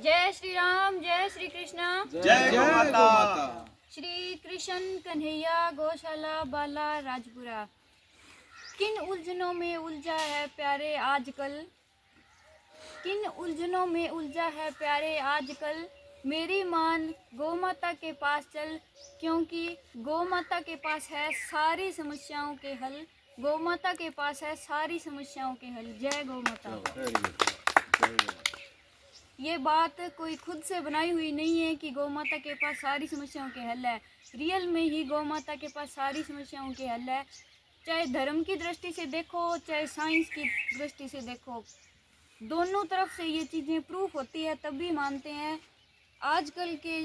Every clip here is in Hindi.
जय श्री राम, जय श्री कृष्ण, जय गौ माता। श्री कृष्ण कन्हैया गौशाला बाला राजपुरा। किन उलझनों में उलझा है प्यारे आजकल, किन उलझनों में उलझा है प्यारे आजकल। मेरी मान गौ माता के पास चल, क्योंकि गौ माता के पास है सारी समस्याओं के हल। गौ माता के पास है सारी समस्याओं के हल। जय गौ माता। ये बात कोई खुद से बनाई हुई नहीं है कि गौ माता के पास सारी समस्याओं के हल है। रियल में ही गौ माता के पास सारी समस्याओं के हल है। चाहे धर्म की दृष्टि से देखो, चाहे साइंस की दृष्टि से देखो, दोनों तरफ से ये चीज़ें प्रूफ होती है, तभी मानते हैं। आजकल के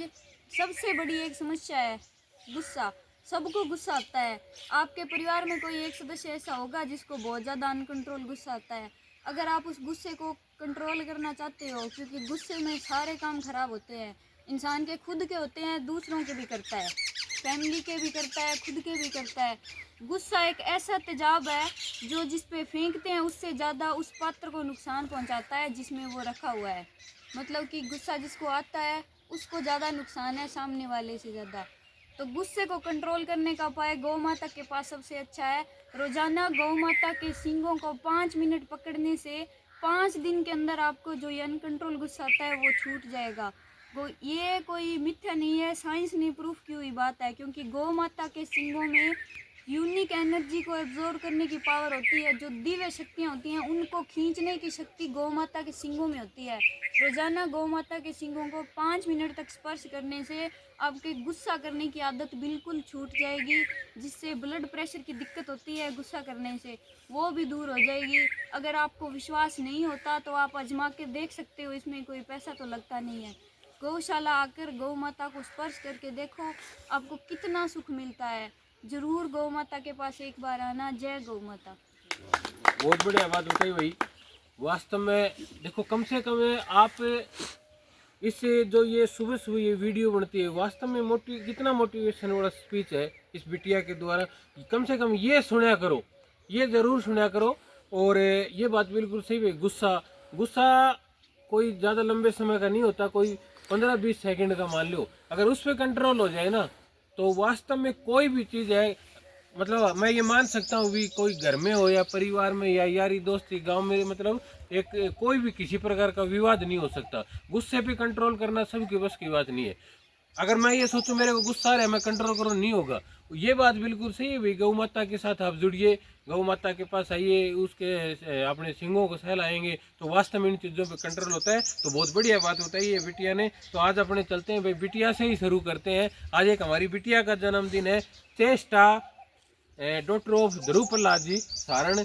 सबसे बड़ी एक समस्या है गुस्सा। सबको गुस्सा आता है। आपके परिवार में कोई एक सदस्य ऐसा होगा जिसको बहुत ज़्यादा अनकंट्रोल गुस्सा आता है। अगर आप उस गुस्से को कंट्रोल करना चाहते हो, क्योंकि गुस्से में सारे काम खराब होते हैं। इंसान के खुद के होते हैं, दूसरों के भी करता है, फैमिली के भी करता है, खुद के भी करता है। गुस्सा एक ऐसा तेजाब है जो जिस पे फेंकते हैं उससे ज़्यादा उस पात्र को नुकसान पहुंचाता है जिसमें वो रखा हुआ है। मतलब कि गुस्सा जिसको आता है उसको ज़्यादा नुकसान है सामने वाले से ज़्यादा। तो गुस्से को कंट्रोल करने का उपाय गौ माता के पास सबसे अच्छा है। रोजाना गौ माता के सींगों को 5 मिनट पकड़ने से 5 दिन के अंदर आपको जो ये अनकंट्रोल गुस्सा आता है वो छूट जाएगा। ये कोई मिथ्या नहीं है, साइंस ने प्रूफ की हुई बात है। क्योंकि गौ माता के सींगों में यूनिक एनर्जी को एब्जॉर्ब करने की पावर होती है। जो दिव्य शक्तियाँ होती हैं उनको खींचने की शक्ति गौ माता के सींगों में होती है। रोजाना गौ माता के सींगों को 5 मिनट तक स्पर्श करने से आपके गुस्सा करने की आदत बिल्कुल छूट जाएगी। जिससे ब्लड प्रेशर की दिक्कत होती है गुस्सा करने से, वो भी दूर हो जाएगी। अगर आपको विश्वास नहीं होता तो आप आजमा के देख सकते हो, इसमें कोई पैसा तो लगता नहीं है। गौशाला आकर गौ माता को स्पर्श करके देखो, आपको कितना सुख मिलता है। जरूर गौ माता के पास एक बार आना। जय गौ माता। बहुत बढ़िया बात बताई भाई। वास्तव में देखो, कम से कम आप इससे जो ये सुबह सुबह ये वीडियो बनती है, वास्तव में कितना मोटिवेशन वाला स्पीच है इस बिटिया के द्वारा। कम से कम ये सुना करो, ये ज़रूर सुना करो। और ये बात बिल्कुल सही है। गुस्सा कोई ज़्यादा लंबे समय का नहीं होता, कोई 15-20 सेकंड का मान लो। अगर उस पर कंट्रोल हो जाए ना, तो वास्तव में कोई भी चीज़ है, मतलब मैं ये मान सकता हूँ भी, कोई घर में हो या परिवार में या यारी दोस्ती गांव में, मतलब एक कोई भी किसी प्रकार का विवाद नहीं हो सकता। गुस्से पे कंट्रोल करना सबके बस की बात नहीं है। अगर मैं ये सोचूं मेरे को गुस्सा आ रहा है मैं कंट्रोल करूँ, नहीं होगा। ये बात बिल्कुल सही है भाई। गौ माता के साथ आप जुड़िए, गौ माता के पास आइए, उसके अपने सिंगों को सहलाएंगे तो वास्तव में इन चीज़ों पे कंट्रोल होता है। तो बहुत बढ़िया बात बताई है बिटिया ने। तो आज अपने चलते हैं भाई, बिटिया से ही शुरू करते हैं। आज एक हमारी बिटिया का जन्मदिन है। Cheshta daughter of Dhruv Prahlad ji Saran,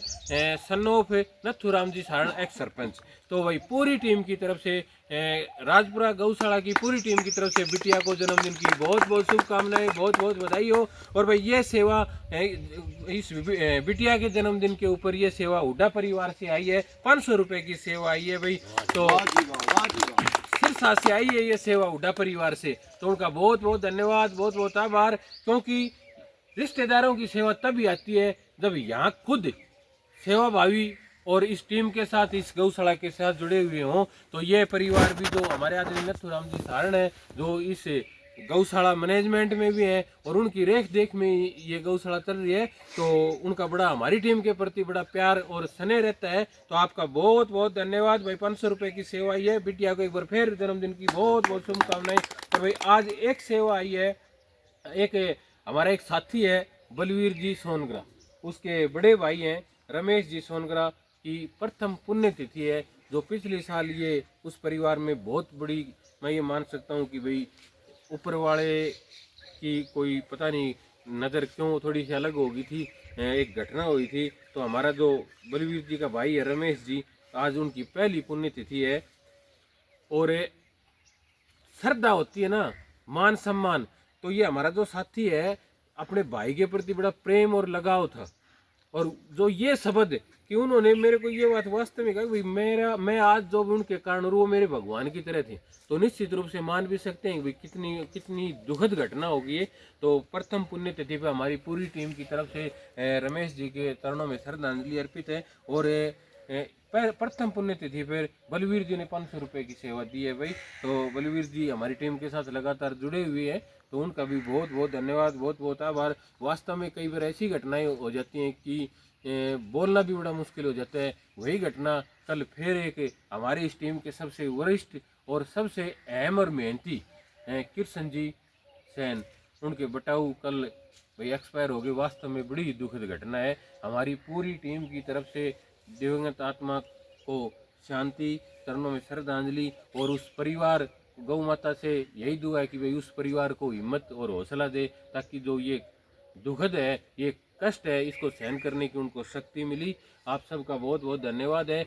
son of Nathuram ji Saran, ex sarpanch. तो भाई पूरी टीम की तरफ से, राजपुरा गौशाला की पूरी टीम की तरफ से बिटिया को जन्मदिन की बहुत बहुत शुभकामनाएं, बहुत बहुत बधाई हो। और भाई ये सेवा, इस बिटिया के जन्मदिन के ऊपर ये सेवा हुड्डा परिवार से आई है। 500 रुपये की सेवा आई है भाई। तो सिरसा से आई है ये सेवा हुड्डा परिवार से। तो उनका बहुत बहुत धन्यवाद, बहुत बहुत आभार। क्योंकि रिश्तेदारों की सेवा तभी आती है जब यहाँ खुद सेवा भावी और इस टीम के साथ, इस गौशाला के साथ जुड़े हुए हों। तो ये परिवार भी जो हमारे आदरणीय नथुराम जी सारण है, जो इस गौशाला मैनेजमेंट में भी है और उनकी रेख देख में ये गौशाला चल रही है, तो उनका बड़ा हमारी टीम के प्रति बड़ा प्यार और स्नेह रहता है। तो आपका बहुत बहुत धन्यवाद भाई। 500 रुपये की सेवा आई है। बिटिया को एक बार फिर जन्मदिन की बहुत बहुत शुभकामनाएं। और भाई आज एक सेवा आई है, एक हमारा एक साथी है बलवीर जी सोनगरा, उसके बड़े भाई हैं रमेश जी सोनगरा की प्रथम पुण्यतिथि है, जो पिछले साल ये उस परिवार में बहुत बड़ी, मैं ये मान सकता हूँ कि भाई ऊपर वाले की कोई पता नहीं नज़र क्यों थोड़ी सी अलग हो गई थी, एक घटना हुई थी। तो हमारा जो बलवीर जी का भाई है रमेश जी, आज उनकी पहली पुण्यतिथि है। और श्रद्धा होती है ना, मान सम्मान, तो ये हमारा जो साथी है अपने भाई के प्रति बड़ा प्रेम और लगाव था। और जो ये शब्द कि उन्होंने मेरे को ये बात वास्तव में कहा भाई, मैं आज जो भी उनके कारण वो मेरे भगवान की तरह थे। तो निश्चित रूप से मान भी सकते हैं भाई कितनी कितनी दुखद घटना होगी ये। तो प्रथम पुण्यतिथि पर हमारी पूरी टीम की तरफ से रमेश जी के चरणों में श्रद्धांजलि अर्पित है। और प्रथम पुण्यतिथि पर बलवीर जी ने 500 रुपये की सेवा दी है भाई। तो बलवीर जी हमारी टीम के साथ लगातार जुड़े हुए हैं, तो उनका भी बहुत बहुत धन्यवाद, बहुत बहुत आभार। वास्तव में कई बार ऐसी घटनाएं हो जाती हैं कि बोलना भी बड़ा मुश्किल हो जाता है। वही घटना कल फिर एक हमारी इस टीम के सबसे वरिष्ठ और सबसे अहम और मेहनती कृष्ण जी सेन, उनके बटाऊ कल भाई एक्सपायर हो गए। वास्तव में बड़ी दुखद घटना है। हमारी पूरी टीम की तरफ से दिवंगत आत्मा को शांति, चरणों में श्रद्धांजलि, और उस परिवार गौ माता से यही दुआ है कि भाई उस परिवार को हिम्मत और हौसला दे, ताकि जो ये दुखद है, ये कष्ट है, इसको सहन करने की उनको शक्ति मिली। आप सबका बहुत बहुत धन्यवाद है।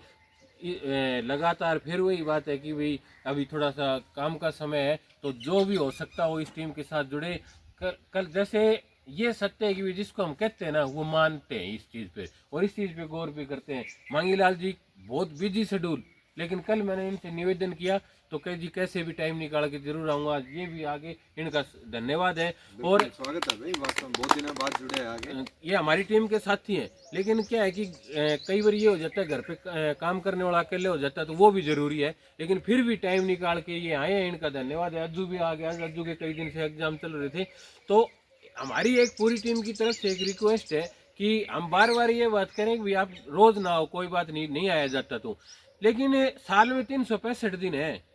लगातार फिर वही बात है कि भाई अभी थोड़ा सा काम का समय है, तो जो भी हो सकता हो इस टीम के साथ जुड़े। कल जैसे ये सत्य है कि जिसको हम कहते हैं ना, वो मानते हैं इस चीज़ पे और इस चीज़ पे गौर भी करते हैं। मांगीलाल जी बहुत बिजी शेड्यूल, लेकिन कल मैंने इनसे निवेदन किया तो कह जी कैसे भी टाइम निकाल के जरूर आऊँगा। ये भी आगे इनका धन्यवाद है। और स्वागत है भाई, वास्तव में बहुत दिनों बाद जुड़े हैं आगे। ये हमारी टीम के साथी हैं, लेकिन क्या है कि कई बार ये हो जाता है घर पे काम करने वाला अकेले हो जाता है, तो वो भी जरूरी है, लेकिन फिर भी टाइम निकाल के ये आए हैं, इनका धन्यवाद है। अज्जू भी आ गया, अज्जू के कई दिन से एग्जाम चल रहे थे। तो हमारी एक पूरी टीम की तरफ से एक रिक्वेस्ट है कि हम बार बार ये बात करें कि भाई आप रोज ना आओ, कोई बात नहीं आया जाता तो, लेकिन साल में 365 दिन है।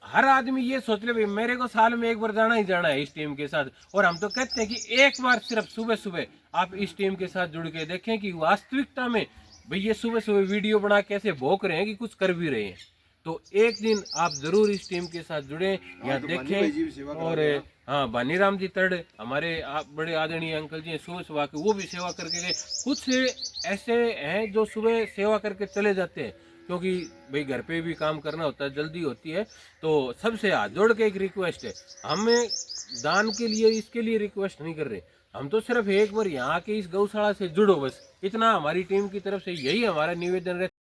हर आदमी ये सोच ले भाई मेरे को साल में एक बार जाना ही जाना है इस टीम के साथ। और हम तो कहते हैं कि एक बार सिर्फ सुबह सुबह आप इस टीम के साथ जुड़ के देखें कि वास्तविकता में भाई ये सुबह सुबह वीडियो बना के ऐसे भोंक रहे हैं कि कुछ कर भी रहे हैं। तो एक दिन आप जरूर इस टीम के साथ जुड़े या तो देखें। और हाँ, भानीराम जी तड़ हमारे बड़े आदरणीय अंकल जी हैं, सुबह सुबह के वो भी सेवा करके गए। कुछ ऐसे हैं जो सुबह सेवा करके चले जाते हैं, क्योंकि भाई घर पे भी काम करना होता है, जल्दी होती है। तो सबसे हाथ जोड़ के एक रिक्वेस्ट है, हमें दान के लिए इसके लिए रिक्वेस्ट नहीं कर रहे, हम तो सिर्फ एक बार यहाँ के इस गौशाला से जुड़ो, बस इतना हमारी टीम की तरफ से यही हमारा निवेदन रहता है।